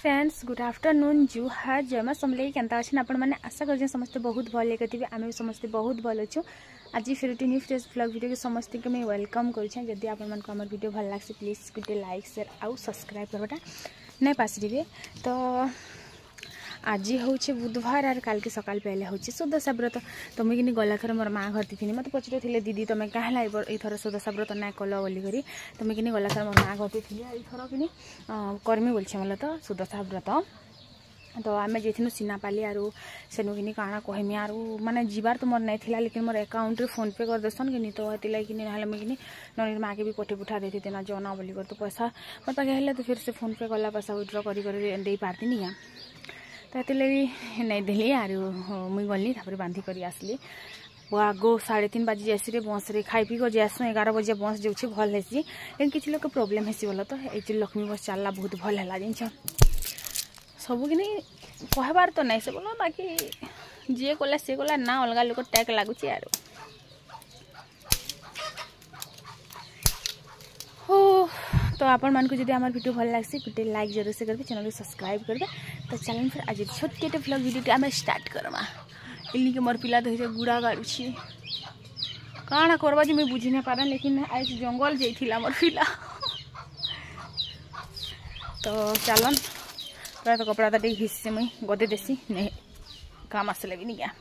Friends good afternoon जुहार जयमा समले केनता अच्छे आपण मैंने आशा कर समस्त बहुत भल थे आम भी समस्त बहुत भल अच्छु आज फिर न्यू फ्रेश ब्लॉग वीडियो के समस्त के मैं वेलकम करें जदि आपन वीडियो भल लगे प्लीज गोटे लाइक शेयर आउ सब्सक्राइब करवाटा नहीं पासरिवे तो आज हूँ बुधवार आर काल के सकाल पहले हूँ सुदशा व्रत तो मुझे गला थर मोर माँ घर थी मत पचर थे दीदी तुम्हें क्या यथर सुदशा व्रत ना कल बोलिक तो मुझे गला थर मोर माँ घर थी यथर कि कर्मी बोलछे मतलब तो सुदशा व्रत तो आम जाइनु सीनापाली आरु सेनु कि काଣା कहमी आरु माने जीवार तो मोर नहीं थिला लेकिन मोर अकाउंट रे फोन पे कर देसन कि तो हेती लगी कि ना मुझे ननीर माँ के भी पठे पुठा देती ना जना बोली तो पैसा मोर पाखे हेले तो फिर से फोन पे गला पैसा विड्रॉ कर पारती क्या तो ये लगी नहीं देली आरु मुई गली तापर बांधी कर आसली आगो 3:30 बजे जैसे बस रे खाई पी जास 11 बजे बस जाऊँगी भल हेसी लेकिन किसी लोग प्रोब्लेम हेसी बोल तो ये लक्ष्मी बस चलला बहुत भल है जिन सब कि कहबार तो नहीं से बोल बाकी जी कला सी कला ना अलग लोक टैग लगुच यार हो तो आपण मान को जब आम वीडियो भल लगे गोटे लाइक जरूर से करेंगे चैनल को सब्सक्राइब करेंगे तो चलन फिर आज छोटे ब्लॉग वीडियो आम स्टार्ट करमा इन्हीं के मोर पिला तो गुड़ा गाड़ुछी काଣା करवा जी मैं बुझी नहीं पारा लेकिन आज जंगल जाइथिला मोर पिला तो चलन पूरा तो कपड़ा तो हिस्से मुई गदे देसी नहीं काम आसले भी नहीं क्या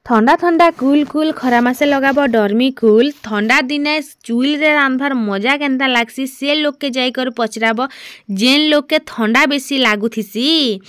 ठंडा ठंडा कूल कूल खरा मासे लगाब डरमी कूल ठंडा दिने चुल रे रांधबार मजा केनता लागसी से लोग के जाइकर पचराब जेन लोग के ठंडा बेसी लागुथिसी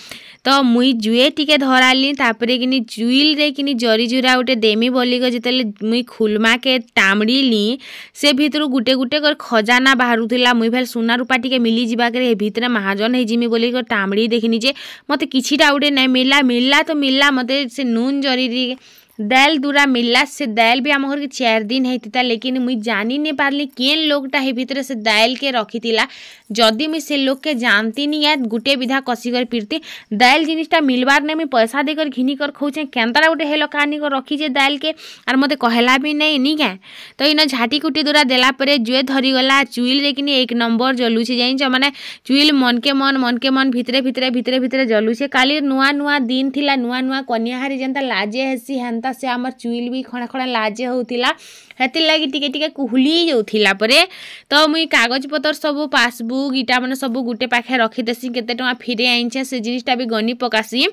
तो मुई जुए टिके धराली तापरे किनी चुइल रे किनी जरी जुरा उठे देमी बोली को जितले मुई खुलमा के टामड़ीली से भितर गुटे गुटे कर खजाना बाहरुथिला मुई भेल सोना रूपा टिके मिली जिबा करे भितर महाजन हे जिमी बोली को टामड़ी देखिनी जे मते किछिटा उठे नहीं मिलला तो मिलला मते से नून जरी दाल दूरा मिलला से दाल भी आम घर के 4 दिन होता लेकिन मुई जानी नहीं पारली केन लोगटा हे भितर से दाल के रखी जदि मुई से लोग के जानती नहीं यार गुटे विधा कसिकर पीरती दाल जिनिसटा मिलबार नहीं मुई पैसा देकर घिनी कर खोचे केनतारा गोटे हेलो कहानी को रखीचे दाल के आर मते कहला भी नहीं क्या तो इन झाटी कुटी दूरा देला परे जुए धरी गला चुइल रे किनी 1 नंबर जलुछे जाइन माने चुइल मन के मन भितरे भितरे भितरे भितरे जलुछे काली नुआ नुआ दिन थिला नुआ नुआ कन्याहारी जेनता लाजे हेसी हेनता से आमर चुइल भी खड़ा खड़ा लाजे होतिला हेति लगी टिके टिके कुहुली जाउथिला परे तो मुई कागज पतर सब पासबुक इटा माने सब गुटे पाखे रखी देसी केते टका फिरे आइछे से जिनिसटा भी गनी पकासी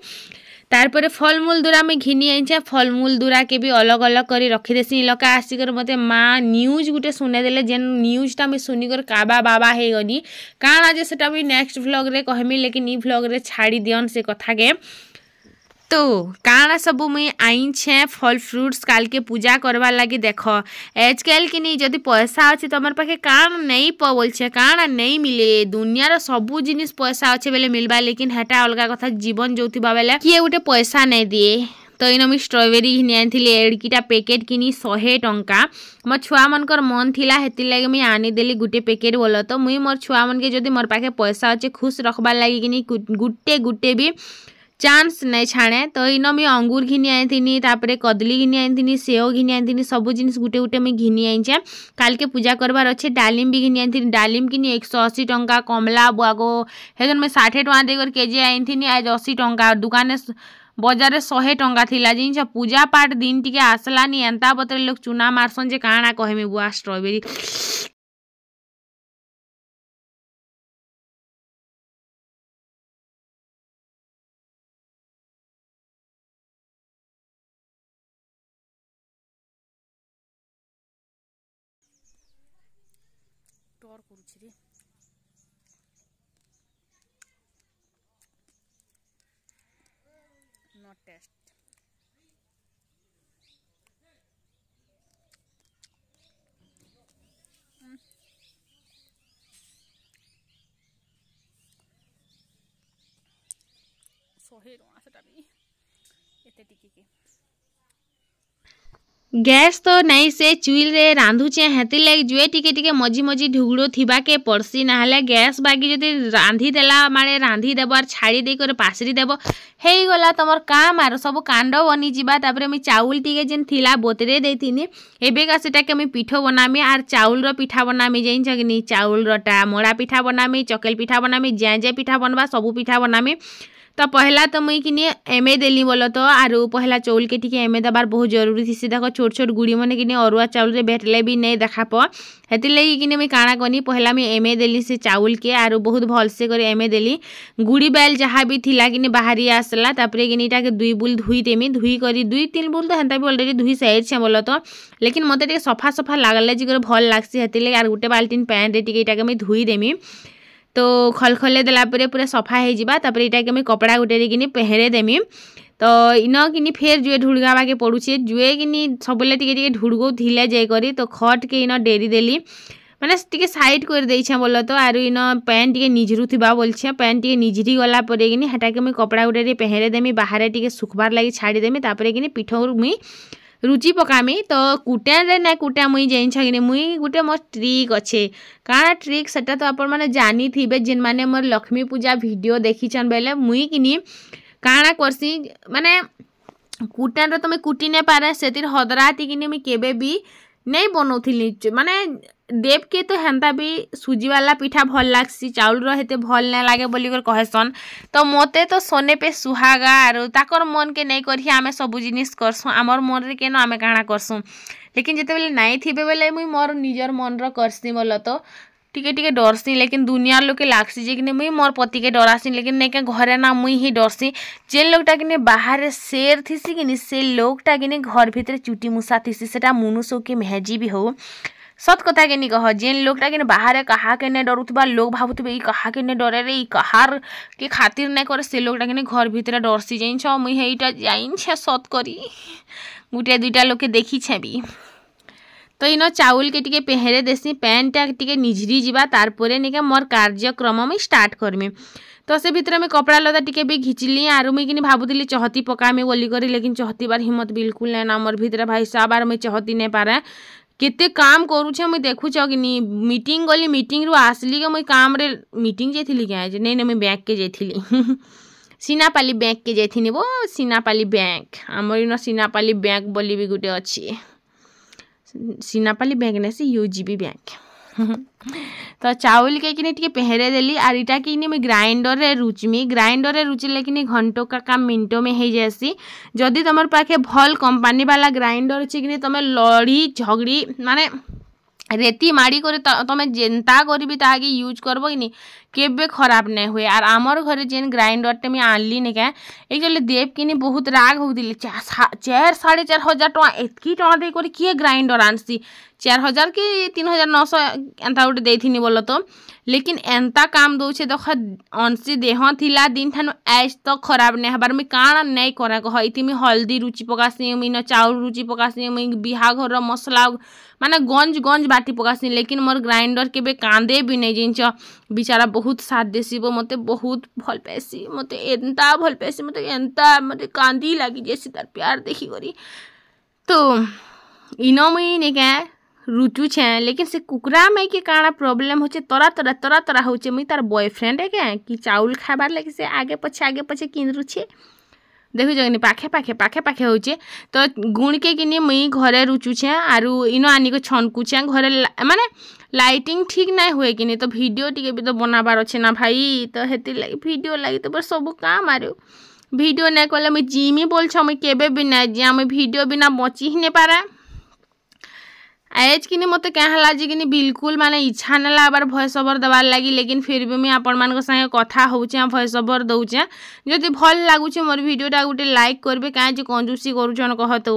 तारपरे फलमूल दूरा में घिनी आइछे फलमूल दूरा के भी अलग अलग करी रखी देसी लका आसिकर मते माँ न्यूज गुटे सुने देले जेन न्यूजटा मैं सुनिकर काबा बाबा हे गनी काना जे सेटा भी नेक्स्ट व्लॉग रे कहमी लेकिन ई व्लॉग रे छाड़ी दियन से कथा के तो काना सब मुई आईछे फल फ्रूट्स काल के पूजा करवा लगी देख आजकल कि नहीं जदि पैसा अच्छे तुम पाखे काण नहीं बोलछे काण नहीं मिले दुनियार सबू जिनिस पैसा अच्छे बेले मिलबा लेकिन हेटा अलग कथा जीवन जो बेले किए गोटे पैसा नहीं दिए तो इन मुझे स्ट्रॉबेरी घिनी आनी एड़कीटा पैकेट किनी 100 टंका मो छुआ मनकर मन थिला हेति लगे मुई आनीदेली गुटे पैकेट बोल तो मुई मोर छुआ मन के जदि मोर पाखे पैसा अच्छे खुश रखबार लगी कि गुटे गुटे भी चांस नहीं छाणे तो इन मुझे अंगूर घिनी आनी तापरे कदली घिनी आनी सेव घिनी आनी सब जिनिस गुटे गुटे मुझे घिनी आईचे काल के पूजा करबार अच्छे डालिम भी घिनी आनी डालिम किनी 180 टंका कमला बुआगो हेदन मैं 60 टंका देकर केजी आनी आज 80 टंका दुकान बजार 100 टंका थिला जिन पूजा पाठ दिन टिके आसलानी एंता बतरे लोग चुना मारसन जे काଣା कहमी बुआ स्ट्रॉबेरी टोर करूछि रे नॉट टेस्ट सोहे रोना सेटा भी एते टिकी के गैस तो नहीं से चुईल रे रांधुचे हेती लगे जुए टिके टिके मझी मझी ढुगड़ो थिबा के पड़सी ना गैस बागी जदि रांधी देला माने रांधी देव और छाड़ी दे कर पासरी देव हे गला तुम काम आर सब कांड बनी जावा तापर मुझे चाउल टिके जेन थिला बोतरे देथिनी एबेका सेटाके मुझे पिठो बनामी आर चाउल पिठा बनामी जानी चाउल रटा मोड़ा पिठा बनामी चकेल पिठा बनामी जे पिठा बनवा सबू पिठा बनामी। तो पहला तो मुई किने एमे देली बोलो तो आरु पहला चाउल के टिके एमे दबार बहुत जरूरी थी। देखो छोट छोट गुड़ी मैंने किने अरुआ चाउल रे भेटले भी नहीं देखा प हेती लगी किने मुई काଣା कनी पहला मुई एमे देली से चाउल के आरु बहुत भल से करे एमे देली गुड़ी बैल जहाँ भी थिला किने बाहरी आसला तापरे किने के दुई बुल धुई देमी धुई करी दुई तीन बुल तो हेन्ता भी अलरेडी धुई साइड छे बोलो तो लेकिन मते टिके सफा सफा लागले जे भल लागसी हेती लगी आर गुटे बाल्टीन पैन रे टिके इटाके मुई धुई देमी। तो खलखले देला परे पूरा सफा हो जावा तापर इटा के कपड़ा गुटे किनी पहरे देमी। तो इन किनी फेर जुए ढुड़गावा के पड़ुचे जुए किनी सबले टिके ढुड़गो धिले जाए करी तो खट के इन डेरी देली माने टिके साइड कर देइछे बोलो तो आरु इन पैन टिके निजरू थिबा बोलछे पैन टिके निजरी गला परे किनी हटा के कपड़ा गुटे पहरे देमी बाहर टिके सुखबार लगी छाड़ी देमी तापर किनी पिठो मुई रुचि पकामी। तो कुटेन रे ना कुटा मुई जाइन छगिनी मुई गुटे मोर ट्रिक अच्छे काना ट्रिक सेटा तो आपण माने जानी थिबे जिन माने मोर लक्ष्मी पूजा वीडियो देखी छन बेले मुई किनी काना करसी माने कुटेन रे तो मैं कुटी ने पारे सेतिर हदराती किनी मुई केबे भी नहीं बनौथिली माने देव के तो हेन्ता भी सुजी वाला पिठा भल लागसी चाउल रहते भल नहीं लागे बोली कर कहसन। तो मते तो सोने पे सुहागा आरो ताकर मन के नहीं करी आमे सब जिनिस करसु आमर मन रे केनो आमे काଣା करसु लेकिन जेते बेले नहीं थिबे बेले मुई मोर निजर मन रो करसी बोलो तो टिके टिके डरसी लेकिन दुनिया लोग के लागसी जे कि मुई मोर पति के डरासी लेकिन नहीं के घरे ना मुई ही डरसी जेन लोगटा कि बाहर शेर थीसी कि से लोगटा कि घर भितर चुटी मुसा थीसी सेटा मनुष्य के मेहजी भी हो सत कथा के नहीं कह जेन लोगटा कि बाहर कहा के नहीं डरुवा लोग भावुवे कहा के नहीं डरे रे कहार के खातिर नहीं करे से लोगटा कि घर भितर डरसी जाइन मुई हेटा जाइन सत करी गुटे दुईटा लोग के देखी छे भी। तो इन चाउल के टिके पहरे देसी पैन टा टिके निझरी जीवा तारपरे निके मोर कार्यक्रम में स्टार्ट करमी। तो से भितर में कपड़ा लता टिके भी घिचली आरु मुई किनी भाबुतिली चहती पकामी बोली करी लेकिन चहती बार हिम्मत बिल्कुल नहीं ना मोर भितर भाई साहब आर मुई चहती नहीं पारे केते काम करूछे मुई देखुछ कि मीटिंग गली मीटिंग रु आसली के मुई काम रे मीटिंग जेथिली क्या जे नहीं मुई बैंक के जेथिली सीनापाली बैंक के जेथिनी वो सीनापाली बैंक आमर इन सीनापाली बैंक बोली भी गुटे अच्छी सीनापाली बैंक नहीं से यूजीबी बैंक तो चाउल के किने टिके पहरे देली आर इटा किने मैं ग्राइंडर रे रुचमी ग्राइंडर रे रुचिले किने घंटों का काम मिनटों में हो जासी। जदि तुम पाखे भल कंपनी वाला ग्राइंडर अच्छे कि तुम लड़ी झगड़ी माने रेती माड़ी कर तुम जेनता करी ताकि यूज करब कि केबे खराब नहीं हुए। आर आमर घरे जेन ग्राइंडर टे मैं आनली नहीं क्या एक चले देव किनी बहुत राग होती 4,500 टଙ୍କା एतकी टଙ୍କା दे कर किए ग्राइंडर आनसी 4,000 कि 3,900 एंता गोटे देथिनी बोलो तो लेकिन एंता काम दौचे देख अनसी देह थिला दिन ठान ऐस तो खराब नहीं हबार मुई काଣା नहीं करे कह इति मुई हल्दी रुचि पकासी मुई न चाउल रुचि पकासी मुई बिहा घर मसला माने गंज गंज बाटी पकासी लेकिन मोर ग्राइंडर केबे कांदे भी नहीं जिनच बेचारा बहुत साथ देसी वो मते बहुत भल पैसी मते एंता भल पैसी मते एंता मते कांदी लगी जैसी तार प्यार देखी करी। तो इनो मुई ने क्या रुचु छे लेकिन से कुकरा में के काଣା प्रॉब्लम होचे तरा तरा होचे मुई तार बॉयफ्रेंड है क्या कि चाउल खाबार लगे से आगे पछे किन रुचे देखु जगनी पाखे पाखे होचे। तो गुण के किनी मुई घरे रुचुछे आरु इनो आनी को छनकुछे घरे माने लाइटिंग ठीक नहीं हुए कि तो वीडियो टिके भी तो बनाबार अच्छे ना भाई तो हेती लगी वीडियो लगी तो बस सब काम आरु वीडियो नहीं कले मुई जिमी बोल मुई केबे भी नहीं जिया मुई वीडियो बिना बची ही नहीं पारा एज किनी मते क्या हला जी किनी बिल्कुल माने इच्छा ना आबार भॉइस ओवर दबार लगी लेकिन फिर भी मुई आपण मान संगे कथा होचे भॉइस ओवर दउचे जदि भल लागुचे मोर वीडियोटा गुटे लाइक करबे काहे जे कंजूसी करूछन कह तो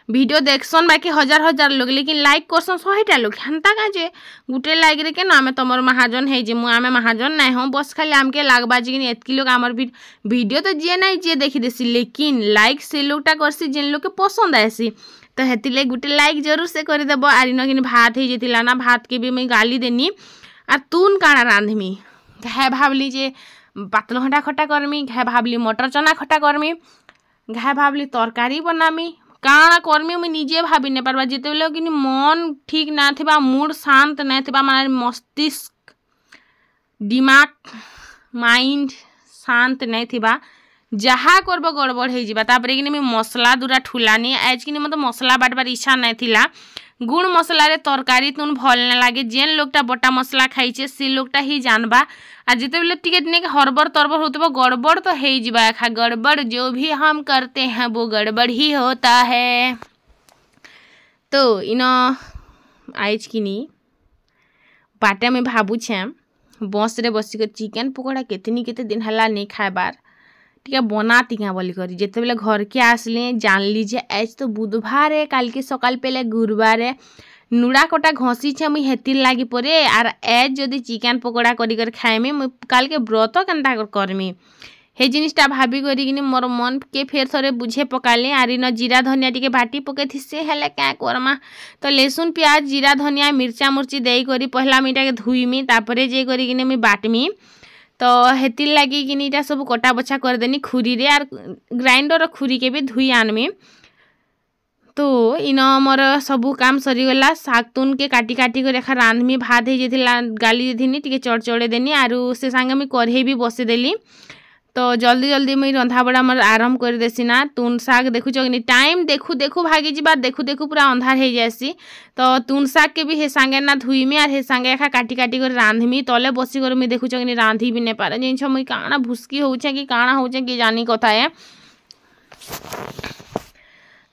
वीडियो देखसन बाकी हजार लोग लेकिन लाइक करसन 100टा लोग हेन्ता का जे गुटे लाइक रे के आमे तमर महाजन है जे आमे महाजन नहीं हो बस खाली आमके लागबा जे कि एतकी लोग आमर वीडियो तो जे नहीं जे देखी देसी लेकिन लाइक से लोगटा करसी जेन लोग के पसंद आसी तो हेती लगे गुटे लाइक जरूर से करदेव आर इन कि भात हो जाता ना भात के भी मुई गाली देनी आर तून काଣା रांधमी घे भावली जे पातल घंटा खट्टा करमी घे भावली मटर चना खट्टा करमी घे भावली तरकारी बनामी काଣା करमी मुई निजे भाभी नहीं पारबा जितेबेले कि मन ठीक ना थिबा मूड शांत नहीं थिबा माने मस्तिष्क दिमाग माइंड शांत नहीं थिबा जहा करब गड़बड़ हो जावा तापर कि मसला दूरा ठुलानी आज कि मत मसला बाटबार इच्छा नहीं थिला गुड़ मसला रे तरकारी तुन भल नहीं लगे जेन लोगटा बटा मसला खाइछे से लोगटा ही जानबा आ जिते बेले टिके हरबर तरबर होतबो गड़बड़ तो हो जावा खा गड़बड़ जो भी हम करते हैं वो गड़बड़ ही होता है। तो इन आज कि बाटे में भावुछे बस रे बसिक चिकेन पकोड़ा केते दिन हला नहीं खाबार टिके बना तिका बोली करी जिते बेले घर के आसले जान लीजिए आज तो बुधवार है काल के सकाल पहले गुरुवार है नुड़ा कटा घसी छे मुई हेतिर लागी परे आर आज जदि चिकेन पकोड़ा करी कर खाएमी मुई काल के व्रत केनता करमी हे जिनिसटा भाभी करी कि मोर मन के फेर थोड़े बुझे पकाले आर इन जीरा धनिया टिके बाटी पके थी हेले क्या करमा तो लहसुन प्याज जीरा धनिया मिर्चा मुर्ची दे करी पहला मीटा के धुईमी तापरे जे करी कि मुई बाटमी तो हेतिर लगी कि इटा सब कटा बछा कर देनी खुरी रे आर ग्राइंडर खुरी के भी धुई आनमी। तो इन मोर सबू काम सरीगला शाग तुन के काटी काटी कर रेखा रांधमी भात हो जाता गाली देनी टिके चढ़चड़े देनी आरु से सांगे मुई कढ़े भी बसेदेली तो जल्दी जल्दी मुई रंधा बड़ा मोर आरंभ कर देसी ना तुन शाग देखु कि टाइम देखु देखु भागी जा देखु देखु पूरा अंधार हो जासी तो तुन शाग के भी हे सांगे ना धुईमी आर हे सांगे एखा काटी काटी कर रांधमी तले बसी कर मुई देखु कि रांधी भी नहीं पारे जिन मुई काଣା भुस्की होउछे कि काଣା होउछे कि जानी कथा है।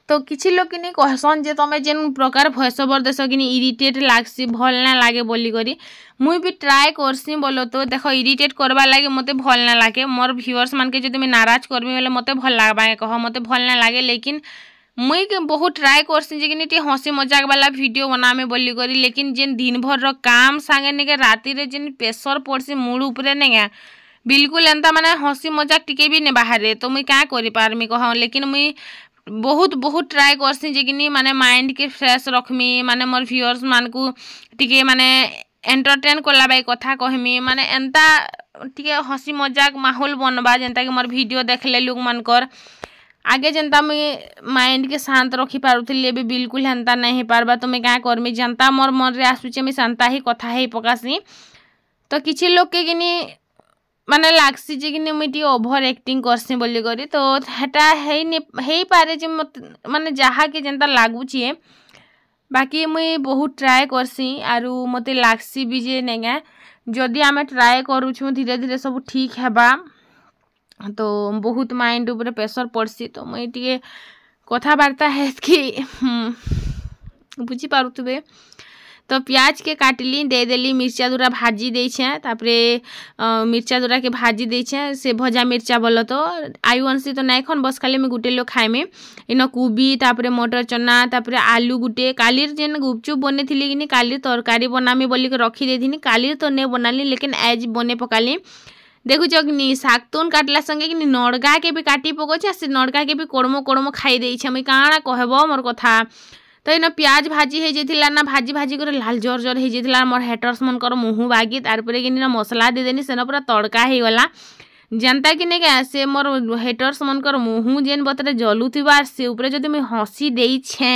तो किसी लोग कि कहसन जे तुम जेन प्रकार भॉइस ओवर देश कि इरिटेट लागसी भल ना लागे बोली करी मुई भी ट्राए करसी बोलो तो देख इरिटेट करवा लगे मते भल ना लागे मोर व्यूअर्स मान के जब मैं नाराज करमी बोले मते भल लागबा कह मते भल ना लागे लेकिन मुई के बहुत ट्राए करसी जे कि हंसी मजाक वाला वीडियो बनामे बोली करी लेकिन जेन दिन भर काम सांगे निके राति रे जेन प्रेशर पड़सी मूड उपरे नेगा बिल्कुल एंता माने हंसी मजाक टिके भी ने बाहर तो मुई क्या करि पारमी कह लेकिन मुई बहुत बहुत ट्राए करसी जे कि माने माइंड के फ्रेश रखमी माने मोर व्यूअर्स मान को टिके माने एंटरटेन करला बाई कथा कहमी माने एंता टिके हंसी मजाक माहौल बनबा जेंता कि मोर वीडियो देखले लोग मानकर आगे जेंता मुई माइंड के शांत रखी पारुथली भी बिल्कुल हेंता नहीं पारबा तो मैं क्या करमी जनता मोर मन रे आसुचे मैं शांता ही कथा ही पकासी तो किछि लोग के कि माने लागसी जे कि मुई ओभर एक्टिंग करसी बोली करी तो हेटा हेई पारे जे माने जहा के जेंता लागुची बाकी मुई बहुत ट्राए करसी आरु मते लागसी भी जे नेगा जदि आमे ट्राए करूछु धीरे धीरे सब ठीक हेबा तो बहुत माइंड ऊपर प्रेशर पड़सी तो मुई टिके कथाबार्ता है कि बुझी पारुथबे तो प्याज के काटली दे देली मिर्चा दूरा भाजी देछे तापरे मिर्चा दूरा के भाजी देछे से भजा मिर्चा बोलो तो आयु अंशी तो नहीं खन बस खाली मैं गुटे लोग खाएमे इन कोबी तापरे मटर चना तापरे आलू गुटे कालीर जेन गुपचुप बने थी कि कालीर तरकारी बनामी बोली के रखी देथिनी कालीर तो नहीं बनाली लेकिन आज बने पकाली देखु कि शाग तुन काटला संगे कि नड़गा के भी काटी पकोछे से नड़गा के भी कोड़मो कोड़मो खाई देछे मुई काଣା कहबो मोर कथा तो इन प्याज भाजी हो जाता ना भाजी भाजी कर लाल जर जर हो जाता मोर हेटर्स मनकर मुँह बागी तारपरे कि मसला देदेनी सेन पूरा तड़का हो गला जनता कि नहीं क्या से मोर हेटर्स मनकर मुँह जेन बतरे जलुथिबा से उपरे जदि मुई हंसी देछे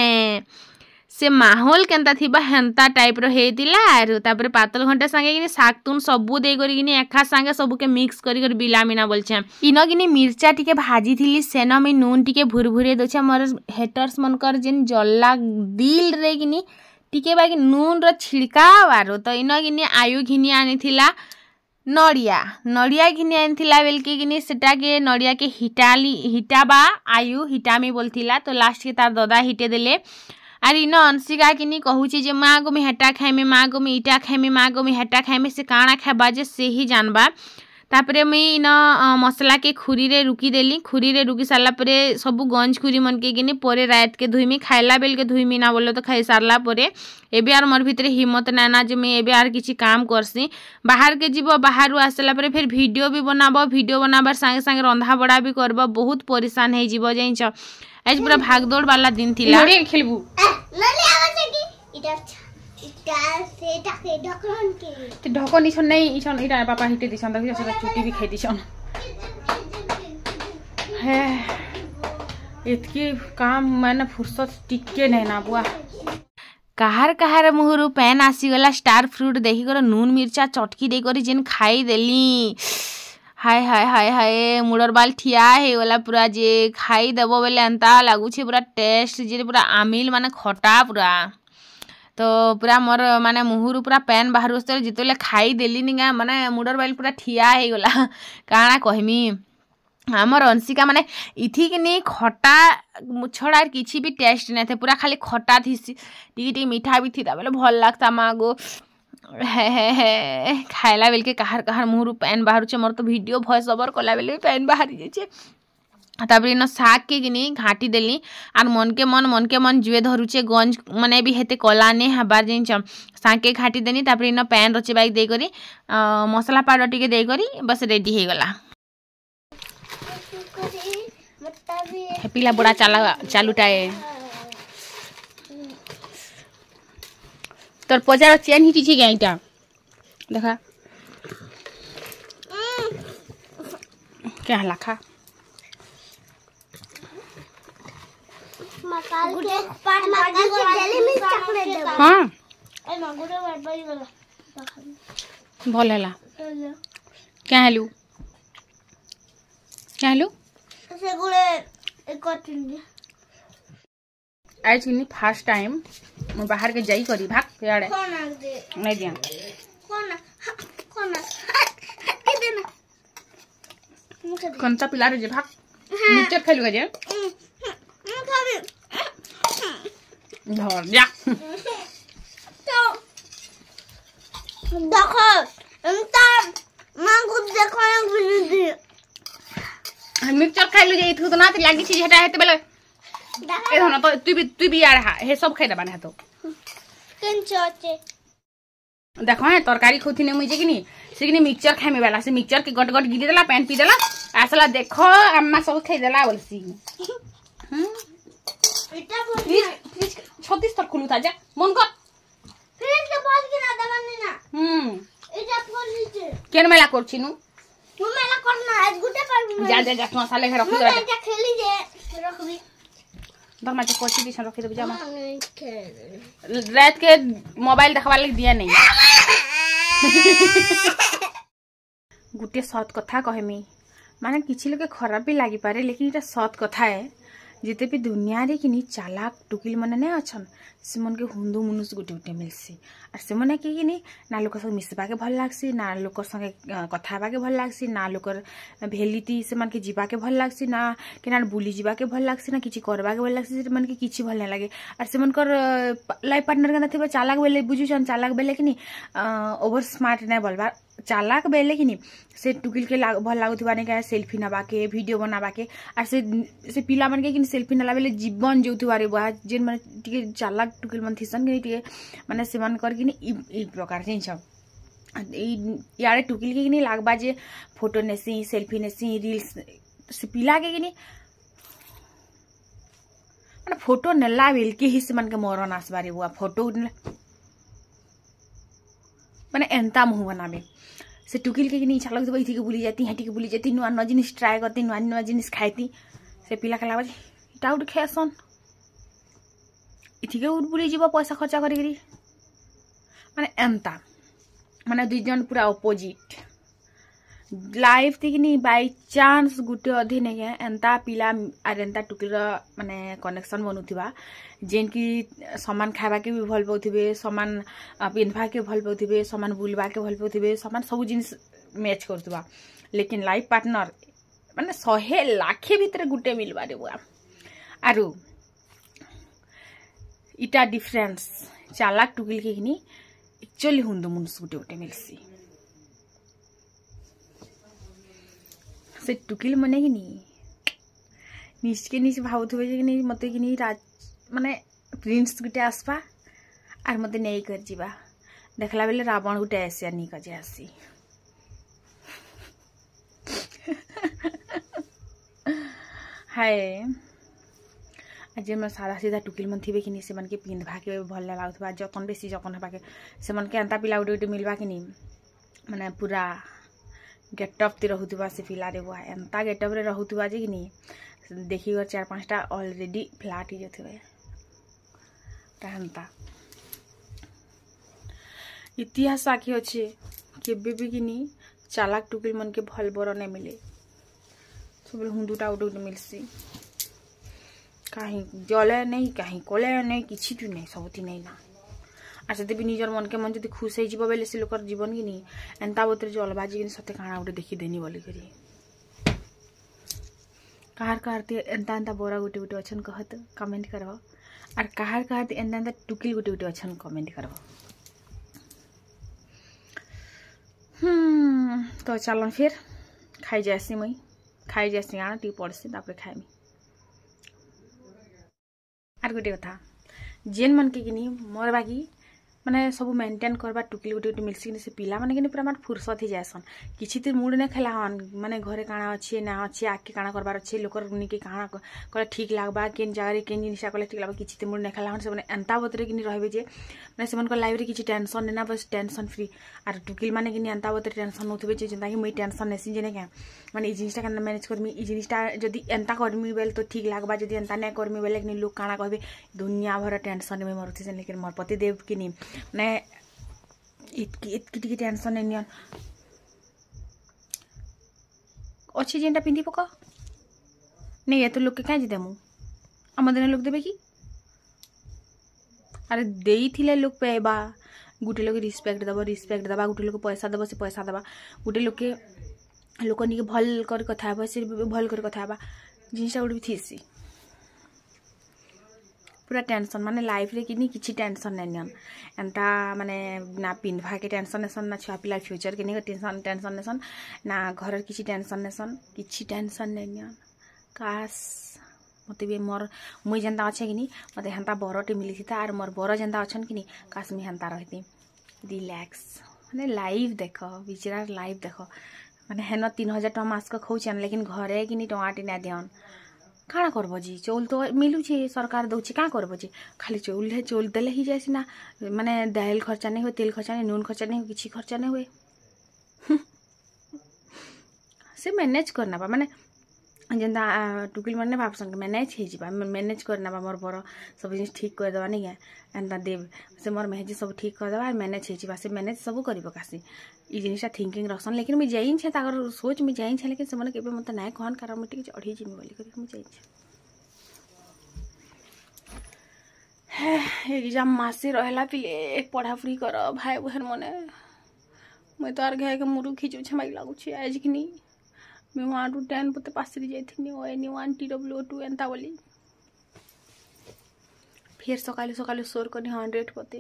से माहौल केनता थिबा हेंता टाइप रो हेतिला आरो तापरे पातल घंटा संगे कि शाग तुन सबू दे करी कि एखा संगे सबू के मिक्स करी कर बिलामिना बोलछे इन कि मिर्चा टिके भाजी थिली सेन में नून टिके भुरभुरे दोछे मोर हेटर्स मनकर जेन जल्ला दिल रे कि टिके बाकी नून रो छिड़काव आरो तो इन कि आयु घिनी आनी थिला नड़िया घिनी आनी थिला बेलके कि सेटा के नड़िया के हिटाबा आयु हिटामी बोलथिला तो लास्ट के तार ददा हिटे देले आर इन अंशिका कि कहूची जे माँ गो मैं हेटा खाइमी माँ गो मैं इटा खाइमी माँ गो मैं हेटा खाइमी से काଣା खाबा जे से ही जानबा तापरे मुई इन मसला के खुरी रे रुकी देली खुरी रे रुकी सारला परे सबू गंज खुरी मन के कि परे रात के धुईमी खाइला बेल के धुईमी ना बोलो तो खाई सारला परे एबे आर मोर भितरे हिम्मत ना ना जे मैं एबे आर किछि काम करसी बाहर के जीव बाहर आसला परे फिर वीडियो भी बनाबो वीडियो बनाबार संगे संगे रंधा बड़ा भी करबो बहुत परेशान हे जीव जाइछ आज पूरा भागदौड़ वाला दिन थिला नड़ी खेलबू नड़ी आवाज की इटा सेटा के ढकन के ते ढकन इछन नहीं इछन इटा पापा हिटे दिछन देखि से चुटी भी खाइ दिछन हे इतकी काम मैंने फुर्सत टिके नहीं ना बुआ କାହାର କାହାର ମୁହଁରୁ ପେନ୍ ଆସିଗଲା ଷ୍ଟାର ଫ୍ରୁଟ୍ ଦେଖିକରି ନୁନ୍ ମିର୍ଚା ଚଟକି ଦେଇକରି ଯେନ୍ ଖାଇଦେଲି ହାଏ ହାଏ ହାଏ ହାଏ ମୁଡ଼ର ବାଲ ଠିଆ ହେଇଗଲା ପୁରା ଯେ ଖାଇଦେବ ବେଲେ ଏନ୍ତା ଲାଗୁଛେ ପୁରା ଟେଷ୍ଟ ଯେ ପୁରା ଆମିଲ ମାନେ ଖଟା ପୁରା ତ ପୁରା ମୋର ମାନେ ମୁହଁରୁ ପୁରା ପେନ୍ ବାହାରୁ ଆସିଥିଲା ଯେତେବେଳେ ଖାଇଦେଲି ନିକା ମାନେ ମୁଡ଼ର ବାଲ ପୁରା ଠିଆ ହେଇଗଲା କାଣା କହିମି ଆମର ଅଂଶିକା ମାନେ ଇଥିକିନି ଖଟା ଛଡ଼ା କିଛି ବି ଟେଷ୍ଟ ନାଇଁ ଥାଏ ପୁରା ଖାଲି ଖଟା ଥିସି ଟିକେ ଟିକେ ମିଠା ବି ଥିତା ବେଲେ ଭଲ ଲାଗତା ମାଗୋ ହେ ହେ ହେ ଖାଇଲା ବେଲକେ କାହାର କାହାର ମୁହଁରୁ ପେନ୍ ବାହାରୁଛେ ମୋର ତ ଭିଡ଼ିଓ ଭଏସ୍ ଓଭର୍ କଲା ବେଲେ ବି ପେନ୍ ବାହାରି ଯାଇଛେ ତାପରେ ଇନ ଶାଗକେ କିନି ଘାଟି ଦେଲି ଆର୍ ମନକେ ମନ ଜୁଏ ଧରୁଛେ ଗଞ୍ଜ ମାନେ ବି ହେତେ କଲାନି ହେବାର ଜିନିଷ ଶାଗକେ ଘାଟି ଦେନି ତାପରେ ଇନ ପେନ୍ ରଚେବାଇ ଦେଇକରି ମସଲା ପାଉଡ଼ର ଟିକେ ଦେଇକରି ବସ୍ ରେଡ଼ି ହେଇଗଲା ପିଲା ବड़ा ଚାଲୁଟାଏ তোর পচার চেন হিটিছি কে এইটা দেখা কে হলা খা हाँ भल है क्या हेलु क्या हेलु आज किनी फर्स्ट टाइम मैं बाहर के जाई करी भाग याडे नहीं दिया कौनसा पिला रे जे भाग मिक्सचर खेलुगा जे धर जा देखो एंता मांगु देखो मिक्सचर खाइलु जे इथु तो ना लागी छी हेटा हेते बेले ए धन तो तू भी यार हे सब खाइ दबाने तो कंचोचे देखो है तरकारी खोथी ने मुई जे किनी से किनी मिक्सचर खाइमे वाला से मिक्सचर के गट गट गिरी देला पैन पी देला आसला देखो अम्मा सब खाइ देला बोलसी इटा प्लीज 36 तक खुलू था जा मन कर फ्रिज के पास के ना दबाने ना इटा फोन नीचे केन मेला करछि नु तू मेला करना आज गुटे पर जा जा जा तू साले घर रखी दे जा खेली जे रखबी दमा के कोची दिस रखी दे जा रात के मोबाइल देखवा लग दिया नहीं गुटे सत कथा कहमी माने किछि लोके खराब भी लागी पारे लेकिन इटा सत कथा है जिते भी दुनिया रे किनी चालाक टुकिल मने ने अछन से मन के हुंदू मुनुस गुटे गुटे मिलसी और से मने के किनी ना लोक संग मिसबा के भल लागसी ना लोक संग कथाबा के भल लागसी ना लोकर भेलिती से मन के जीवा के भल लागसी ना के ना बुली जीवा के भल लागसी ना किछि करबा के भल लागसी से मन के किछि भल नै लागे और से मन कर लाइफ पार्टनर के नथिबा चालाक बेले बुझुछन चालाक बेले किनी ओवर स्मार्ट नै बोलबा चालाक बेले किनी से टुकिल के भल लागुथिबा ने का सेल्फी नबा के वीडियो बनाबा के और से पिला मन के किनी सेल्फी नला बेले जीवन जोथुबा रे बुआ जेन माने टिके चालाक टुकिल मन थिसन के टिके माने से मन कर किनी ई प्रकार जिंस यारे टुकिल के किनी लागबा जे फोटो नेसी सेल्फी नेसी रील्स से पिला के किनी माने फोटो नेला बेल के हिस मन के मरन आसबारे बुआ फोटो माने एंता मुह बनाबे से टुकिल के किनी छलक दबई थी के बुली जाती हटी के बुली जाती नुआ नुआ जिनिस ट्राई करती नुआ जिनिस खाइती से पिला के लागबा टाउट खेसन इथिके उठ बुली जीव पैसा खर्चा करी करी माने एंता माने दुई जन पूरा अपोजिट लाइफ थी कि बाय चांस गुटे अधे नहीं है एंता पिला आर एंता टुकिल माने कनेक्शन बनुथिबा जेन की समान खावा के भी भल पाउथिबे समान पिनभा के भल पाउथिबे समान बुलबा के भल पाउथिबे समान सब जिनिस मैच करथबा लेकिन लाइफ पार्टनर माने 100 लाख भीतर गुटे मिलबा रे बुआ आरु इटा डिफरेंस चालाक टुकिल के हिनी एक्चुअली हुंदु मुनुस गुटे गुटे मिलसी से टुकिल मने कि निज के निज भावुथबे जे कि मते कि राज माने प्रिंस गुटे आसबा आर मते नै कर जीवा देखला बेले रावण गुटे आसिया नी कजे आसी हाय आज मैं सारा सीधा टुकिल मन थिबे कि से मन के पिंधबा के भल लागथबा जतन बेसी जतन हबा के से मन के अंता पिला उडे उडे मिलबा कि माने पूरा गेटअप ती रहूथुबा से पिला रे बुआ एंता गेटअप रे रहूथुबा जे कि नहीं देखी गो 4-5टा ऑलरेडी फ्लैट ही जथुबे तांता इतिहास आखि अच्छे केबे भी कि नहीं चालाक टुकिल मन के भल बर नहीं मिले सब हुंदुटा उठ मिलसी कहीं जले नहीं कहीं कले नहीं किसी भी नहीं सबुती नहीं ना আর যদি বি নিজের মনকে মন যদি খুশ হয়ে যাব বেলে সে লোকর জীবন কি নি এন্তা বতরে জলবাজি কি সতে কাଣା গোটে দেখি দেনি বলি করি কাহার কাহারতে এন্তা এন্তা বড়া গোটে গোটে অছন कहत कमेंट करब और काहार काहारते एंता एंता टुकिल गोटे गोटे अछन कमेंट करब तो चलन फिर खाई जासी मई खाई जासी आना टी पड़सी तापर खाइमी और गोटे कथा जेन मन के किनी मोर बाकी माने सब मेंटेन करबा टुकिल गोटे गोटे मिलसी कि से पिला माने कि पूरा मार फुर्सत ही जासन किछि तिर मूड ने खेला हन माने घरे काना अछि ना अछि आके काना करबार अछि लोकर नि के काना करे ठीक लागबा केन जगह केन जिनिसा कले ठीक लागबा किछि तिर मूड ने खेला हन से माने एंता बतरे कि रहबे जे माने से मन को लाइफ रे किछि टेंशन नेना बस टेंशन फ्री आर टुकिल माने कि एंता बतरे टेंशन होथबे जे जेंता कि मई टेंशन नेसी जेने के माने ई जिनिसा केन मैनेज करमी ई जिनिसा जदी एंता करमी बेल तो ठीक लागबा जदी एंता नै करमी बेले कि लोग काना कहबे दुनिया भर टेंशन में मरथि से लेकिन मोर पति देव कि नि ने इतकी टेंशन नहीं अच्छी जेनटा पिंधि पक नहीं ये तो लोग के कहीं देमु आम दिन लोग देवे कि अरे देई लोग पेबा गुटे लोग रिस्पेक्ट दबा गुटे लोग पैसा दबा से पैसा दबा गुटे लोग के लोकनी के भल कर कथा हेबा से भल कर कथा हेबा जिनसा गुटे भी थीसी पूरा टेंशन माने लाइफ रे किनी किछि टेंशन नै नियन एंता माने ना पिनभा के टेंशन नेसन ना छुआ पिला फ्यूचर के नै टेंशन नेसन ना घर किछि टेंशन नेसन किछि टेंशन नै नियन काश मते भी मोर मुई जेंता अछि किनी मते हंता बरटे मिली थिता आर मोर बर जेंता अछन किनी काश मी हंता रहती रिलैक्स माने लाइफ देखो बिचरार लाइफ देखो माने हेन 3000 टका मास का खौचन लेकिन घरे किनी टमाटी ना दियन काଣା करबो जी चौल तो मिलू छे सरकार दउछि का करबो जी खाली चौल देले ही जायसी ना माने दाल खर्चा नहीं हो तेल खर्चा नहीं नून खर्चा नहीं हो किछि खर्चा नहीं हुए से मैनेज करना बा माने जेंदा टुकिल माने भाबसन मैनेज हे जिबा मैनेज करना बा मोर बर सब जिनिस ठीक कर देबा नहीं एंदा देव से मोर मेहजी सब ठीक कर देबा मैनेज हे जिबा से मैनेज सब करिबो कासी ई जिनिसा थिंकिंग रसन लेकिन मैं जाइन छे ताकर सोच में जाइन छे लेकिन से मने केबे मते नाय कहन कारण मते कि अढ़ी जिमी बोली करी मैं जाइन छे एग्जाम मासे रहला पिले पढ़ा पढ़ी कर भाई बहन मने मैं तो आर घे के मुरु खिचु छमाई लागु छी आज किनी मैं 1 to 10 पते पासरी जाइथिनी ओ एनी 1 TW2 एंता बोली फिर सकाले सकाले सोर कनी 100 पते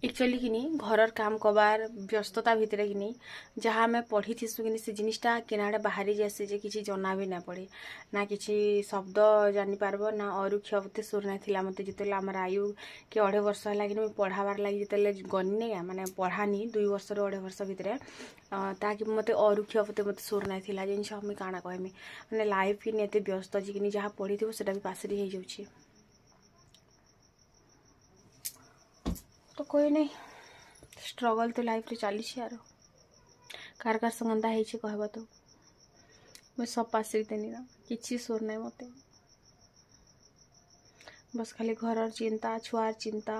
एक्चुअली किनी घरर काम कबार व्यस्तता भितरे किनी जहाँ मैं पढ़ी थी सुकिनी से जिनिसटा केनाडे बाहरी जैसे जे किछि जना भी ना पड़े ना किछि शब्द जानि पारबो ना और क्षवते सुर ना थिला मते जितेला हमर आयु के 2.5 वर्ष हला कि पढ़ाबार लागि जितेले गन्ने माने पढ़ानी 2 वर्ष रो 2.5 वर्ष भितरे ताकि मते और क्षवते मते सुर ना थिला जिनिस हम काना कहमी माने लाइफ कि नेते व्यस्त जी किनी जहाँ पढ़ी थी सेटा भी पासरी हे जाउछि तो कोई नहीं स्ट्रगल तो लाइफ रे चली यार कार कार संगंदा है कहबा तो मैं सब पास देनी ना किसी सोर नहीं मते बस खाली घर चिंता छुआर चिंता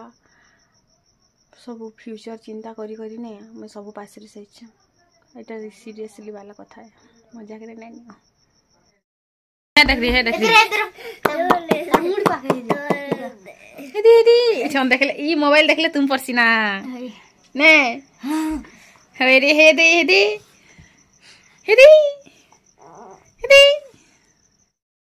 सब फ्यूचर चिंता करी करी नहीं मैं सब पास से एटा सीरियसली वाला कथा है मजा करे नहीं देख दीदी छन देखले ई मोबाइल देखले तुम परसी ना ने हे रे हे दे हे दे हे दे हे दे